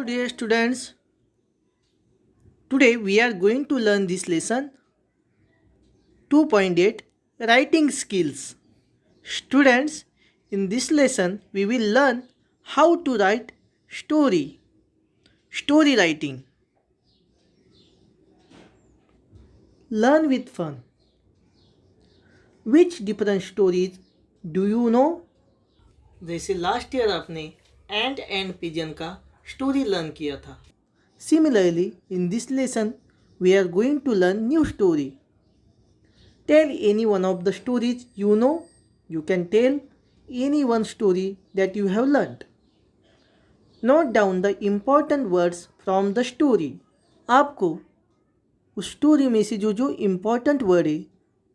dear students. Today we are going to learn this lesson 2.8 Writing Skills. Students, in this lesson we will learn how to write story writing. Learn with fun. Which different stories do you know? जैसे last year आपने एंट and pigeon का story learn किया था. Similarly, in this lesson, we are going to learn new story. Tell any one of the stories you know. You can tell any one story that you have learned. Note down the important words from the story. आपको उस story में से जो important word है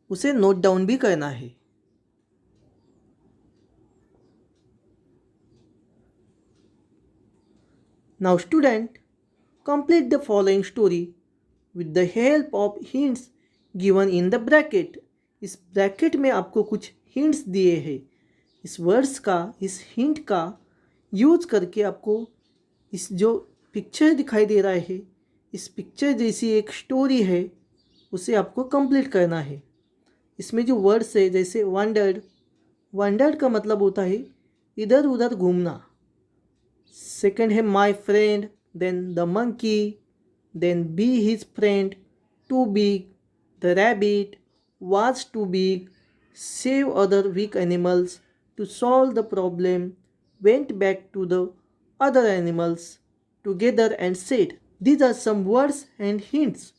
उसे note down भी करना है. Now student, complete the following story with the help of hints given in the bracket. इस ब्रैकेट में आपको कुछ हिंट्स दिए हैं. इस वर्ड्स का, इस हिंट का यूज करके आपको इस जो पिक्चर दिखाई दे रहा है, इस पिक्चर जैसी एक स्टोरी है, उसे आपको कंप्लीट करना है. इसमें जो वर्ड्स है जैसे वंडर्ड का मतलब होता है इधर उधर घूमना. सेकंड है my friend, then the monkey, then be his friend, too big, the rabbit was too big, save other weak animals, to solve the problem, went back to the other animals together and said. These are some words and hints.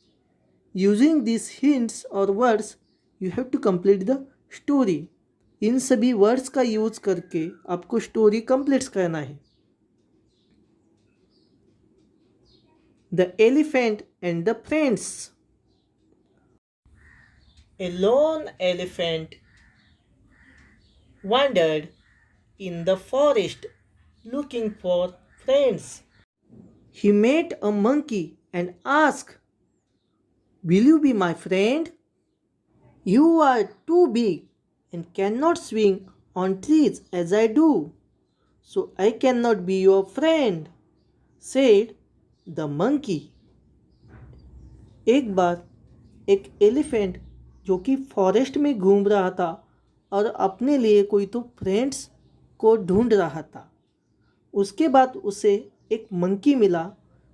Using these hints or words, you have to complete the story. इन सभी words का use करके आपको story complete करना है. The elephant and the friends. A lone elephant wandered in the forest looking for friends. He met a monkey and asked, "Will you be my friend? You are too big and cannot swing on trees as I do, so I cannot be your friend," said the monkey. एक बार एक elephant जो कि forest में घूम रहा था और अपने लिए कोई तो फ्रेंड्स को ढूंढ रहा था. उसके बाद उसे एक मंकी मिला.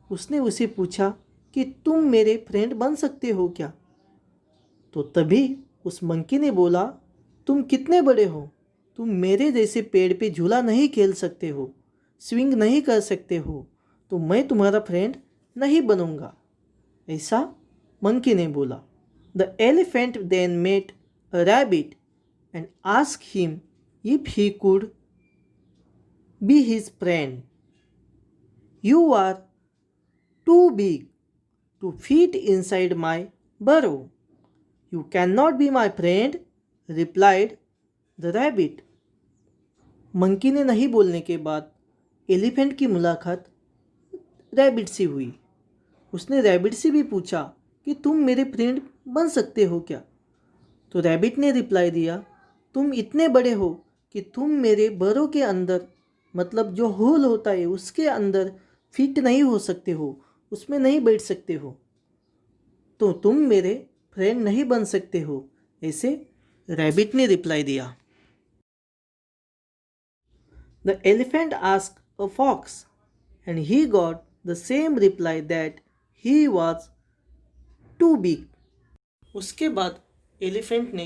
उसने उसे पूछा कि तुम मेरे फ्रेंड बन सकते हो क्या. तो तभी उस मंकी ने बोला, तुम कितने बड़े हो, तुम मेरे जैसे पेड़ पे झूला नहीं खेल सकते हो, स्विंग नहीं कर सकते हो, तो मैं तुम्हारा फ्रेंड नहीं बनूंगा, ऐसा मंकी ने बोला. The elephant then met a rabbit and asked him if he could be his friend. You are too big to fit inside my burrow. You cannot be my friend, replied the rabbit. Monkey ने नहीं बोलने के बाद elephant की मुलाकात rabbit से हुई. उसने रैबिट से भी पूछा कि तुम मेरे फ्रेंड बन सकते हो क्या. तो रैबिट ने रिप्लाई दिया, तुम इतने बड़े हो कि तुम मेरे बरो के अंदर, मतलब जो होल होता है उसके अंदर फिट नहीं हो सकते हो, उसमें नहीं बैठ सकते हो, तो तुम मेरे फ्रेंड नहीं बन सकते हो, ऐसे रैबिट ने रिप्लाई दिया. The elephant asked a fox and he got the same reply that he was too big. उसके बाद एलिफेंट ने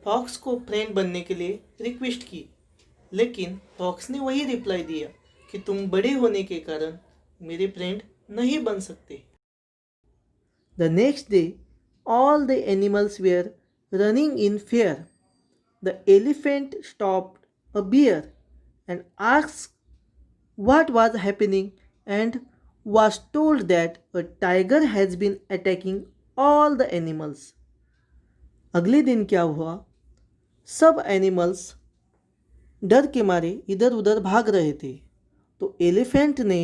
फॉक्स को फ्रेंड बनने के लिए रिक्वेस्ट की, लेकिन फॉक्स ने वही रिप्लाई दिया कि तुम बड़े होने के कारण मेरे फ्रेंड नहीं बन सकते. The next day, all the animals were running in fear. The elephant stopped a bear and asked what was happening and was told that a tiger has been attacking all the animals. अगले दिन क्या हुआ, सब animals डर के मारे इधर उधर भाग रहे थे. तो एलिफेंट ने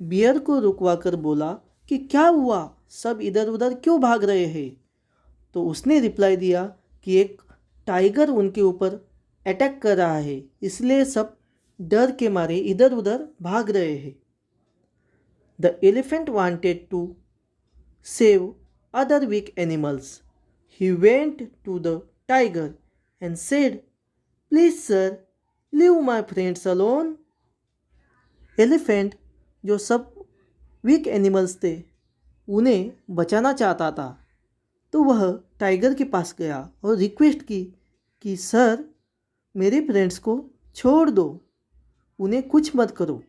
बियर को रुकवा कर बोला कि क्या हुआ, सब इधर उधर क्यों भाग रहे हैं. तो उसने रिप्लाई दिया कि एक टाइगर उनके ऊपर अटैक कर रहा है, इसलिए सब डर के मारे इधर उधर भाग रहे हैं. The elephant wanted to save other weak animals. He went to the tiger and said, "Please, sir, leave my friends alone." Elephant जो सब वीक एनिमल्स थे उन्हें बचाना चाहता था, तो वह टाइगर के पास गया और रिक्वेस्ट की कि सर, मेरे फ्रेंड्स को छोड़ दो, उन्हें कुछ मत करो।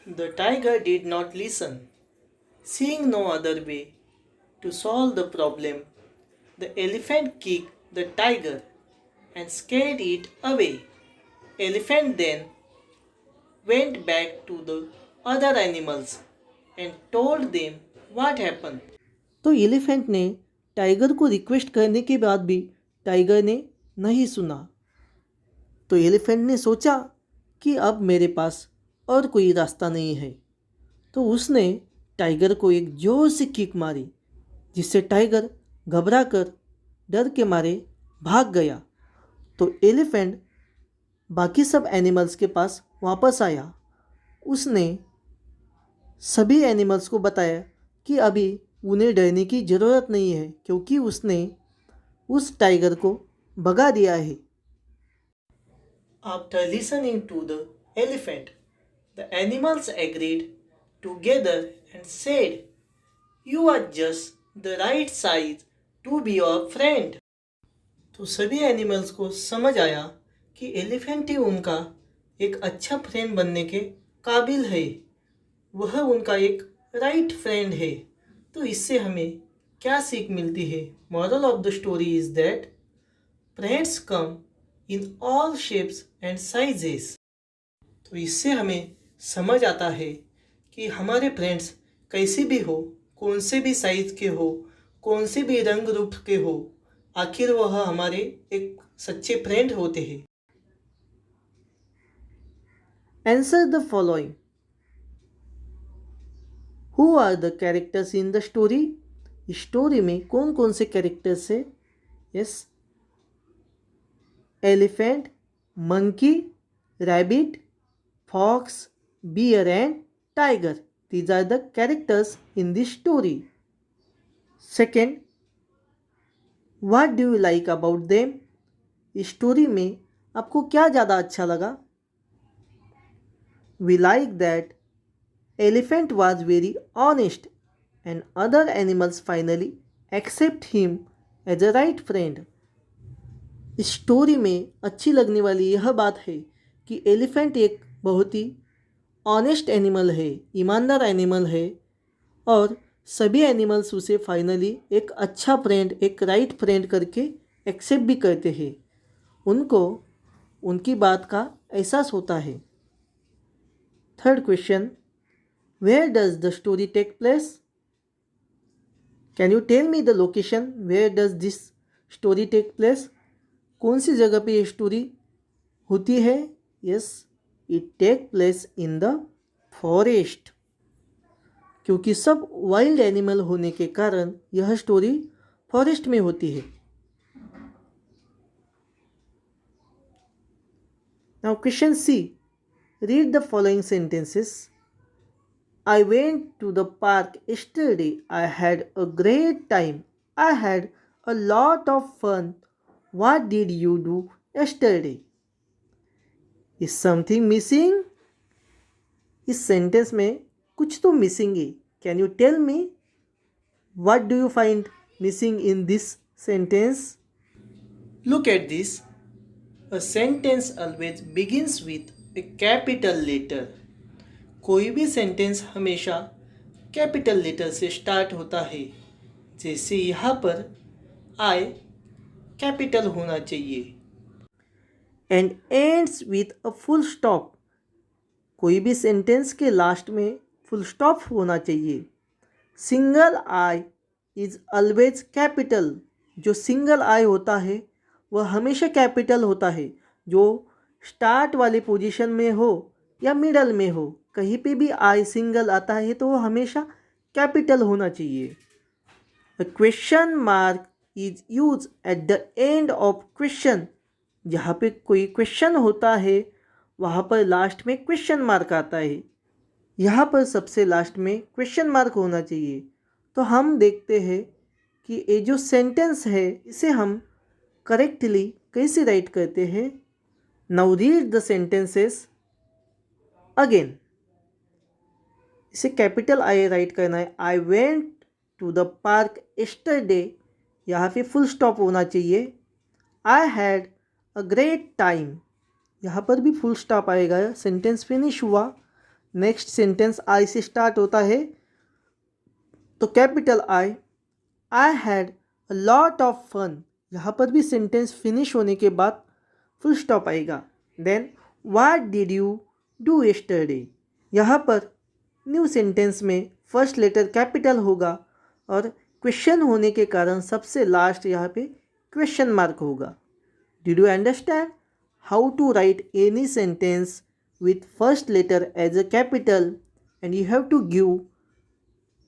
The tiger did not listen. Seeing no other way to solve the problem, the elephant kicked the tiger and scared it away. Elephant then went back to the other animals and told them what happened. तो elephant ने tiger को request करने के बाद भी tiger ने नहीं सुना। तो एलिफेंट ने सोचा कि अब मेरे पास और कोई रास्ता नहीं है, तो उसने टाइगर को एक जोर से किक मारी, जिससे टाइगर घबरा कर डर के मारे भाग गया। तो एलिफेंट बाकी सब एनिमल्स के पास वापस आया। उसने सभी एनिमल्स को बताया कि अभी उन्हें डरने की ज़रूरत नहीं है, क्योंकि उसने उस टाइगर को भगा दिया है। After listening to the elephant, the animals agreed together and said, "You are just the right size to be your friend." तो सभी एनिमल्स को समझ आया कि एलिफेंट ही उनका एक अच्छा फ्रेंड बनने के काबिल है, वह उनका एक राइट फ्रेंड है। तो इससे हमें क्या सीख मिलती है? Moral of the story is that friends come in all shapes and sizes. तो इससे हमें समझ आता है कि हमारे फ्रेंड्स कैसे भी हो, कौन से भी साइज के हो, कौन से भी रंग रूप के हो, आखिर वह हमारे एक सच्चे फ्रेंड होते हैं। Answer the following. Who are the characters in the story? इस स्टोरी में कौन कौन से कैरेक्टर्स है? Yes, elephant, monkey, rabbit, fox, bear and tiger. These are the characters in this story. Second, what do you like about them? इस story में आपको क्या ज़्यादा अच्छा लगा? We like that elephant was very honest and other animals finally accept him as a right friend. इस story में अच्छी लगने वाली यह बात है कि एलिफेंट एक बहुत ही ऑनेस्ट एनिमल है, ईमानदार एनिमल है, और सभी एनिमल्स उसे फाइनली एक अच्छा फ्रेंड, एक राइट फ्रेंड करके एक्सेप्ट भी करते हैं। उनको उनकी बात का एहसास होता है। Third question, where does the story take place? Can you tell me the location? Where does this story take place? कौन सी जगह पे ये स्टोरी होती है? Yes, it take place in the forest, क्योंकि सब वाइल्ड एनिमल होने के कारण यह स्टोरी फॉरेस्ट में होती है। Now question C, read the following sentences. I went to the park yesterday. I had a great time. I had a lot of fun. What did you do yesterday? Is something missing? इस sentence में कुछ तो missing है। Can you tell me what do you find missing in this sentence? Look at this. A sentence always begins with a capital letter. कोई भी sentence हमेशा capital letter से start होता है, जैसे यहाँ पर आई कैपिटल होना चाहिए। And ends with a full stop, कोई भी सेंटेंस के लास्ट में फुल स्टॉप होना चाहिए। Single I is always capital, जो सिंगल आई होता है वह हमेशा कैपिटल होता है, जो स्टार्ट वाली पोजीशन में हो या मिडल में हो, कहीं पे भी आई सिंगल आता है तो वो हमेशा कैपिटल होना चाहिए। A question mark is use at the end of question, जहाँ पे कोई क्वेश्चन होता है वहाँ पर लास्ट में क्वेश्चन मार्क आता है। यहाँ पर सबसे लास्ट में क्वेश्चन मार्क होना चाहिए। तो हम देखते हैं कि ये जो सेंटेंस है इसे हम करेक्टली कैसे राइट करते हैं। Now read the sentences again. इसे कैपिटल आई राइट करना है। I went to the park yesterday, यहाँ पे फुल स्टॉप होना चाहिए। I had a great time, यहाँ पर भी फुल स्टॉप आएगा। सेंटेंस फिनिश हुआ। नेक्स्ट सेंटेंस आई से स्टार्ट होता है तो capital I had a lot of fun, यहाँ पर भी सेंटेंस फिनिश होने के बाद फुल स्टॉप आएगा। Then what did you do yesterday, यहाँ पर न्यू सेंटेंस में फर्स्ट लेटर कैपिटल होगा और क्वेश्चन होने के कारण सबसे लास्ट यहाँ पे क्वेश्चन मार्क होगा। Did you understand how to write any sentence with first letter as a capital and you have to give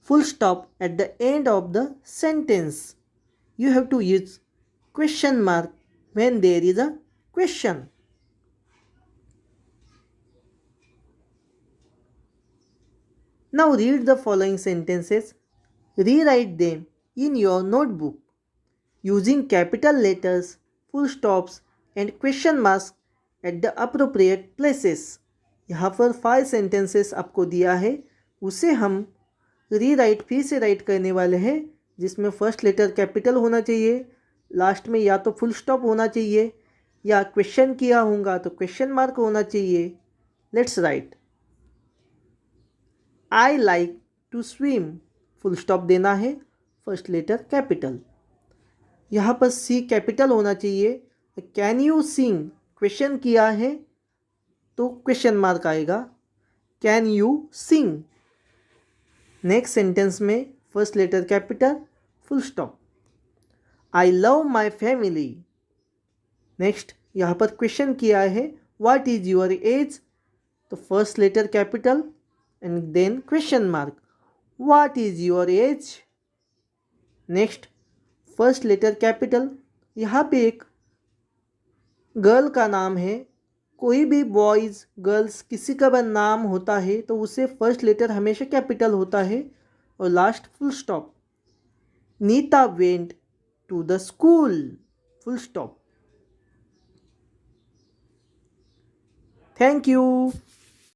full stop at the end of the sentence. You have to use question mark when there is a question. Now read the following sentences. Rewrite them in your notebook using capital letters, full stops and question marks at the appropriate places. यहाँ पर 5 sentences आपको दिया है, उसे हम rewrite फिर से right करने वाले हैं, जिसमें फर्स्ट लेटर कैपिटल होना चाहिए, लास्ट में या तो फुल स्टॉप होना चाहिए या क्वेश्चन किया होगा तो क्वेश्चन मार्क होना चाहिए। Let's write. I like to swim, full stop देना है, फर्स्ट लेटर कैपिटल। यहाँ पर सी कैपिटल होना चाहिए। कैन यू सिंग, क्वेश्चन किया है तो क्वेश्चन मार्क आएगा। Can you sing. Next sentence में first letter capital, full stop. I love my family. Next यहाँ पर क्वेश्चन किया है व्हाट इज योर एज, तो first letter capital and then question mark. What is your age. Next first letter capital, यहाँ पे एक girl का नाम है। कोई भी बॉयज़ गर्ल्स किसी का भी नाम होता है तो उसे फर्स्ट लेटर हमेशा कैपिटल होता है और last full stop. Nita went to the school, full stop. Thank you.